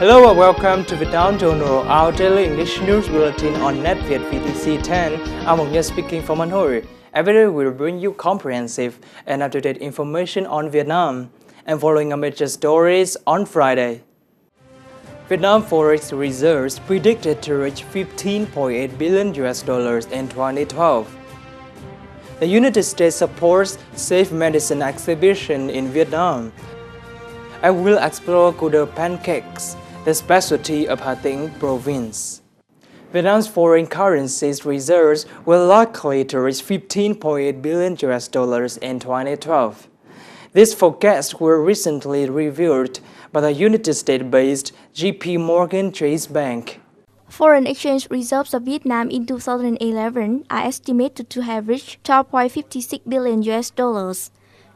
Hello and welcome to Vietnam Journal, our daily English news bulletin on NetViet VTC 10. I'm Hồng Nhân speaking from Hanoi. Every day we'll bring you comprehensive and up-to-date information on Vietnam. And following our major stories on Friday. Vietnam forex reserves predicted to reach $15.8 billion in 2012. The United States supports Safe Medicine exhibition in Vietnam. I will explore Goodar pancakes, the specialty of Hà Tĩnh province. Vietnam's foreign currencies reserves were likely to reach $15.8 billion in 2012. These forecasts were recently revealed by the United States-based JP Morgan Chase Bank. Foreign exchange reserves of Vietnam in 2011 are estimated to have reached $12.56 billion.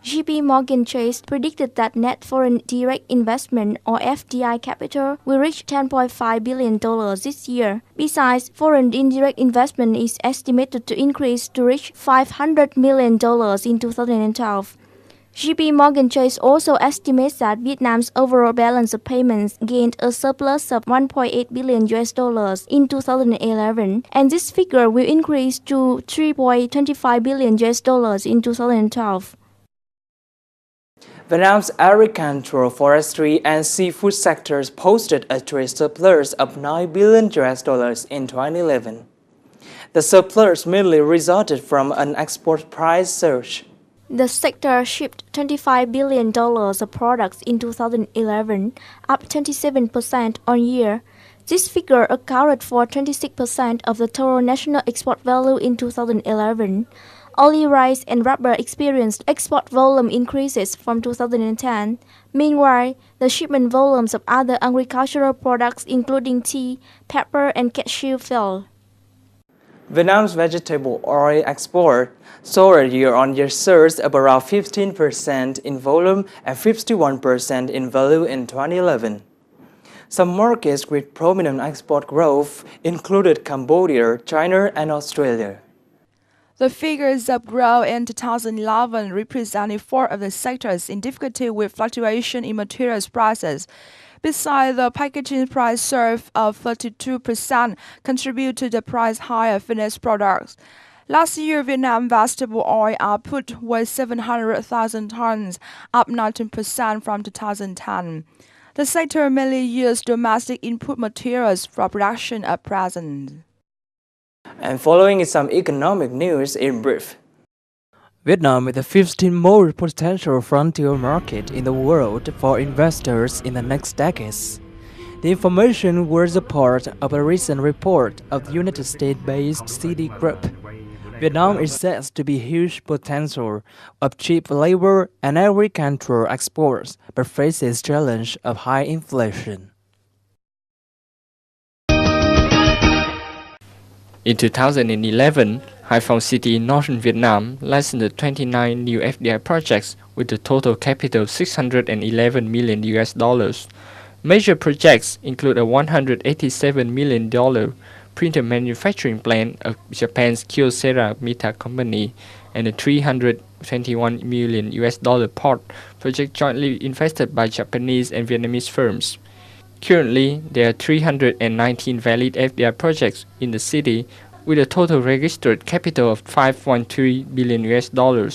JP Morgan Chase predicted that net foreign direct investment or FDI capital will reach $10.5 billion this year. Besides, foreign indirect investment is estimated to increase to reach $500 million in 2012. JP Morgan Chase also estimates that Vietnam's overall balance of payments gained a surplus of $1.8 billion in 2011, and this figure will increase to $3.25 billion in 2012. Vietnam's agricultural, forestry, and seafood sectors posted a trade surplus of $9 billion in 2011. The surplus mainly resulted from an export price surge. The sector shipped $25 billion of products in 2011, up 27% on year. This figure accounted for 26% of the total national export value in 2011. Only rice and rubber experienced export volume increases from 2010. Meanwhile, the shipment volumes of other agricultural products including tea, pepper, and cashew fell. Vietnam's vegetable oil export saw a year-on-year surge of around 15% in volume and 51% in value in 2011. Some markets with prominent export growth included Cambodia, China, and Australia. The figures of growth in 2011 represented four of the sectors in difficulty with fluctuation in materials prices. Besides, the packaging price surge of 32% contributed to the price high of finished products. Last year, Vietnam vegetable oil output was 700,000 tons, up 19% from 2010. The sector mainly used domestic input materials for production at present. And following is some economic news in brief. Vietnam is the 15th most potential frontier market in the world for investors in the next decades. The information was a part of a recent report of the United States-based Citigroup. Vietnam is said to be huge potential of cheap labor and agricultural exports, but faces challenge of high inflation. In 2011, Haiphong City in northern Vietnam licensed 29 new FDI projects with a total capital of $611 million. Major projects include a $187 million printer manufacturing plant of Japan's Kyocera Mita Company and a $321 million port project jointly invested by Japanese and Vietnamese firms. Currently, there are 319 valid FDI projects in the city with a total registered capital of $5.3 billion.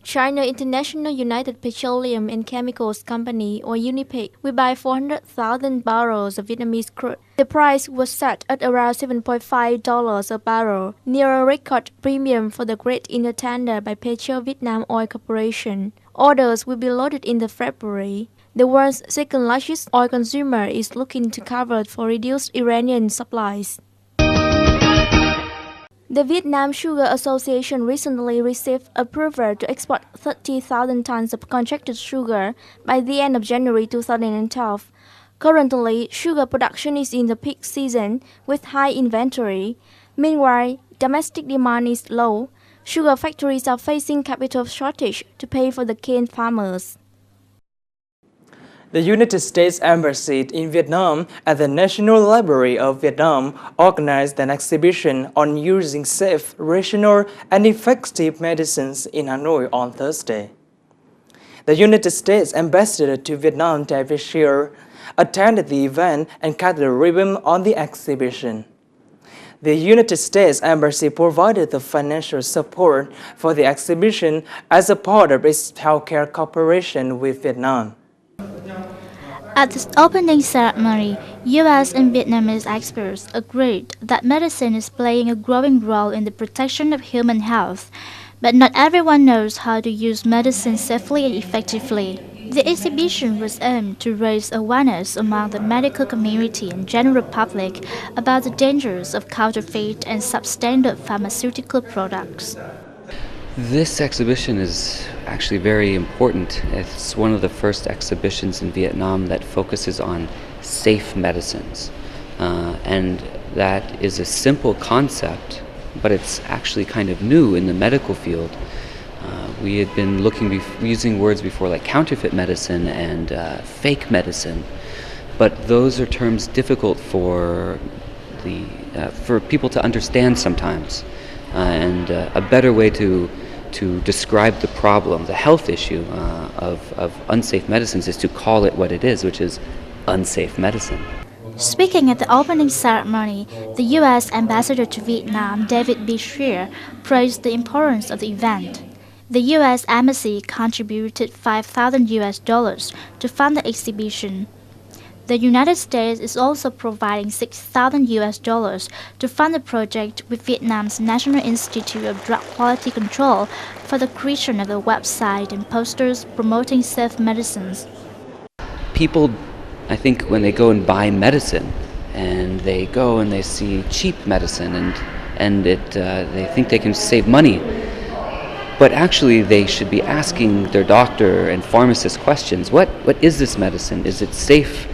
China International United Petroleum and Chemicals Company, or UNIPEC, will buy 400,000 barrels of Vietnamese crude. The price was set at around $7.5 a barrel, near a record premium for the grade in a tender by Petro Vietnam Oil Corporation. Orders will be loaded in the February. The world's second largest oil consumer is looking to cover for reduced Iranian supplies. The Vietnam Sugar Association recently received approval to export 30,000 tons of contracted sugar by the end of January 2012. Currently, sugar production is in the peak season with high inventory. Meanwhile, domestic demand is low. Sugar factories are facing capital shortage to pay for the cane farmers. The United States Embassy in Vietnam at the National Library of Vietnam organized an exhibition on using safe, rational, and effective medicines in Hanoi on Thursday. The United States Ambassador to Vietnam, David Shearer, attended the event and cut the ribbon on the exhibition. The United States Embassy provided the financial support for the exhibition as a part of its healthcare cooperation with Vietnam. At the opening ceremony, U.S. and Vietnamese experts agreed that medicine is playing a growing role in the protection of human health, but not everyone knows how to use medicine safely and effectively. The exhibition was aimed to raise awareness among the medical community and general public about the dangers of counterfeit and substandard pharmaceutical products. This exhibition is actually very important. It's one of the first exhibitions in Vietnam that focuses on safe medicines. And that is a simple concept, but it's actually kind of new in the medical field. We had been using words before like counterfeit medicine and fake medicine, but those are terms difficult for people to understand sometimes. And a better way to describe the problem, the health issue of unsafe medicines, is to call it what it is, which is unsafe medicine. Speaking at the opening ceremony, the U.S. Ambassador to Vietnam, David B. Shearer, praised the importance of the event. The U.S. Embassy contributed $5,000 to fund the exhibition. The United States is also providing $6,000 to fund the project with Vietnam's National Institute of Drug Quality Control for the creation of a website and posters promoting safe medicines. People, I think, when they go and buy medicine, and they go and they see cheap medicine, and they think they can save money. But actually, they should be asking their doctor and pharmacist questions. What is this medicine? Is it safe?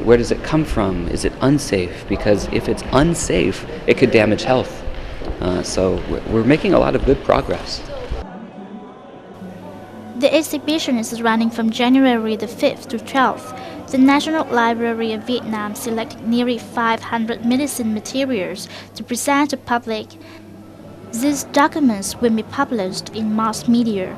Where does it come from? Is it unsafe? Because if it's unsafe, it could damage health. So we're making a lot of good progress. The exhibition is running from January the 5th to 12th. The National Library of Vietnam selected nearly 500 medicine materials to present to public. These documents will be published in mass media.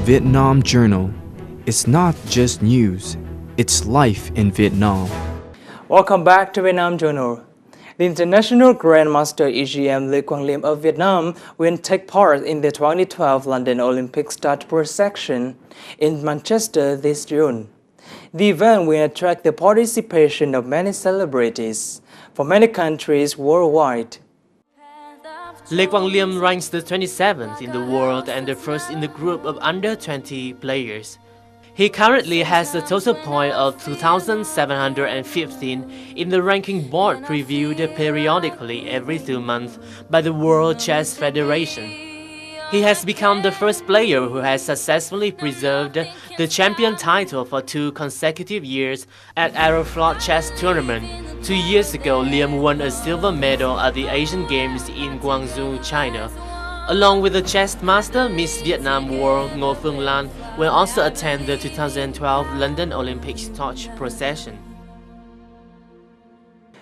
Vietnam Journal. It's not just news, it's life in Vietnam. Welcome back to Vietnam Journal. The International Grandmaster EGM Lee Quang Liêm of Vietnam will take part in the 2012 London Olympic start procession in Manchester this June. The event will attract the participation of many celebrities from many countries worldwide. Lee Quang Liêm ranks the 27th in the world and the first in the group of under 20 players. He currently has a total point of 2,715 in the ranking board reviewed periodically every 2 months by the World Chess Federation. He has become the first player who has successfully preserved the champion title for 2 consecutive years at Aeroflot Chess Tournament. 2 years ago, Liêm won a silver medal at the Asian Games in Guangzhou, China. Along with the chess master, Miss Vietnam World Ngo Phương Lan will also attend the 2012 London Olympic torch procession.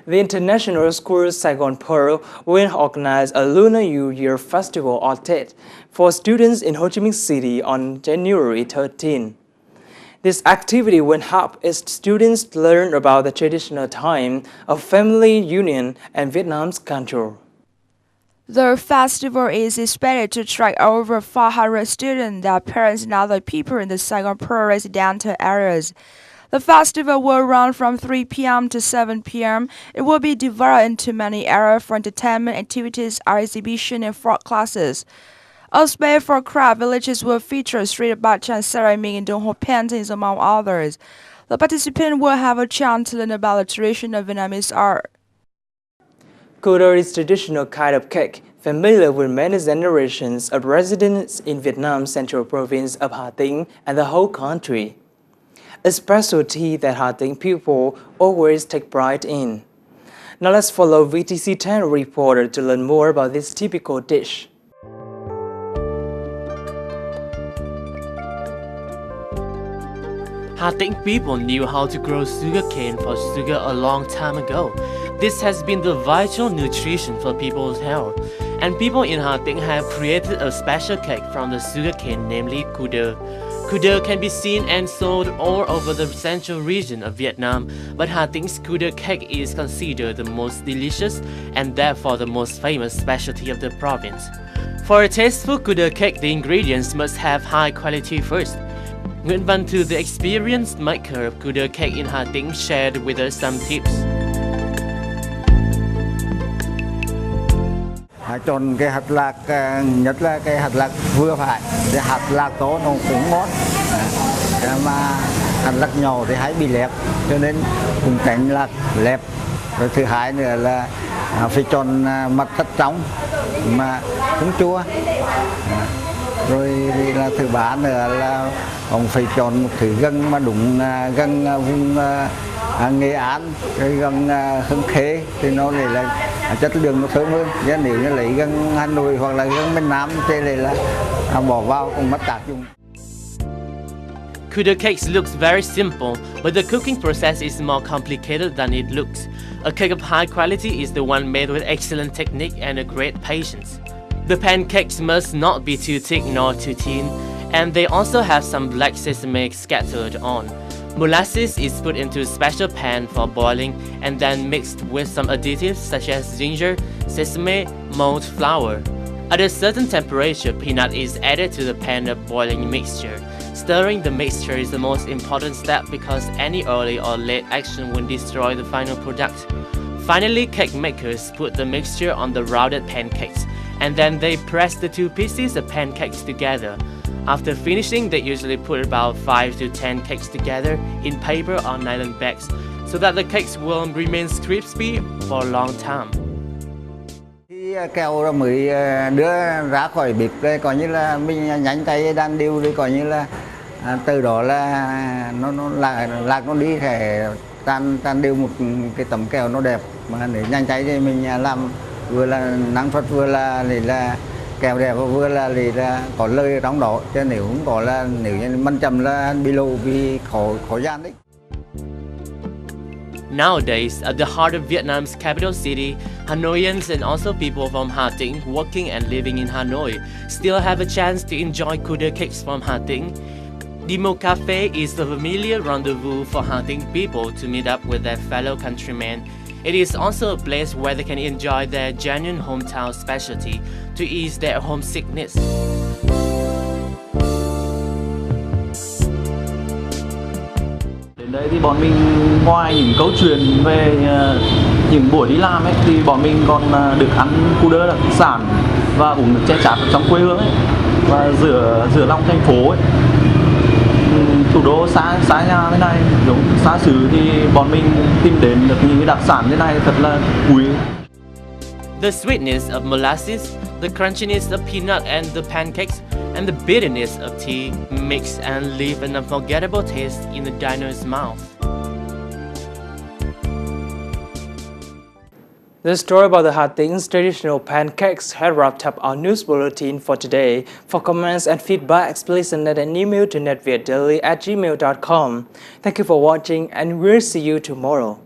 The International School Saigon Pearl will organize a Lunar New Year Festival or Tết for students in Ho Chi Minh City on January 13. This activity will help its students learn about the traditional time of family union and Vietnam's culture. The festival is expected to attract over 400 students, their parents, and other people in the Saigon Pearl residential areas. The festival will run from 3 p.m. to 7 p.m. It will be divided into many areas for entertainment activities, art exhibition, and folk classes. A space for craft villages will feature street bacha and ceramic and Dong Ho paintings, among others. The participants will have a chance to learn about the tradition of Vietnamese art. Cu Đơ is a traditional kind of cake, familiar with many generations of residents in Vietnam's central province of Hà Tĩnh and the whole country. a specialty that Hà Tĩnh people always take pride in. Now let's follow VTC10 reporter to learn more about this typical dish. Hà Tĩnh people knew how to grow sugarcane for sugar a long time ago. This has been the vital nutrition for people's health. And people in Hà Tĩnh have created a special cake from the sugarcane, namely cu đơ. Cu đơ can be seen and sold all over the central region of Vietnam, but Hà Tĩnh cu đơ cake is considered the most delicious and therefore the most famous specialty of the province. For a tasteful cu đơ cake, the ingredients must have high quality first. Nguyễn Văn Thư, the experienced maker of cu đơ cake in Hà Tĩnh, shared with us some tips. Chọn cái hạt lạc, nhất là cái hạt lạc vừa phải, cái hạt lạc to nó cũng ngon, mà hạt lạc nhỏ thì hay bị lép, cho nên cũng tránh lạc lép. Rồi thứ hai nữa là phải chọn mặt thật trong mà cũng chua. Rồi là thứ ba nữa là ông phải chọn một thứ gân mà đúng gân vùng Nghệ An, gần Hưng Khê thì nó lại là chất lượng nó thơm hơn. Chứ nếu như lấy gần Hà Nội hoặc là gần miền Nam thì lại là bỏ vào cũng mất tác dụng. Cu đơ cakes looks very simple, but the cooking process is more complicated than it looks. A cake of high quality is the one made with excellent technique and a great patience. The pancakes must not be too thick nor too thin, and they also have some black sesame scattered on. Molasses is put into a special pan for boiling and then mixed with some additives such as ginger, sesame, malt flour. At a certain temperature, peanut is added to the pan of boiling mixture. Stirring the mixture is the most important step because any early or late action will destroy the final product. Finally, cake makers put the mixture on the rounded pancakes and then they press the two pieces of pancakes together. After finishing, they usually put about 5 to 10 cakes together in paper or nylon bags so that the cakes will remain crispy for a long time. Khi kẹo mới đưa ra khỏi bếp đây coi như là mình nhanh tay đan đều đi, coi như là từ đó là nó lạc nó đi thể tan đều một cái tấm kẹo nó đẹp, mà để nhanh tay thì mình làm vừa là năng suất vừa là kẹo đẹp và vừa là có lời trong đó, chứ nếu không có là nếu như mình chậm là bị lộ bị khó gian đấy. Nowadays, at the heart of Vietnam's capital city, Hanoians and also people from Hà Tĩnh working and living in Hanoi still have a chance to enjoy cu đơ cakes from Hà Tĩnh. Demo Cafe is the familiar rendezvous for Hà Tĩnh people to meet up with their fellow countrymen. It is also a place where they can enjoy their genuine hometown specialty to ease their homesickness. Đến đây thì bọn mình ngoài những câu chuyện về những buổi đi làm ấy, thì bọn mình còn được ăn cu đơ đặc sản và uống nước chè chát ở trong quê hương ấy, và giữa lòng thành phố ấy. Thủ đô xa nhà thế này, giống xa xứ thì bọn mình tìm đến được những cái đặc sản thế này thật là quý. The sweetness of molasses, the crunchiness of peanut and the pancakes, and the bitterness of tea mix and leave an unforgettable taste in the diner's mouth. The story about the Hà Tĩnh traditional pancakes had wrapped up our news bulletin for today. For comments and feedback, please send an email to netvietdaily@gmail.com. Thank you for watching and we'll see you tomorrow.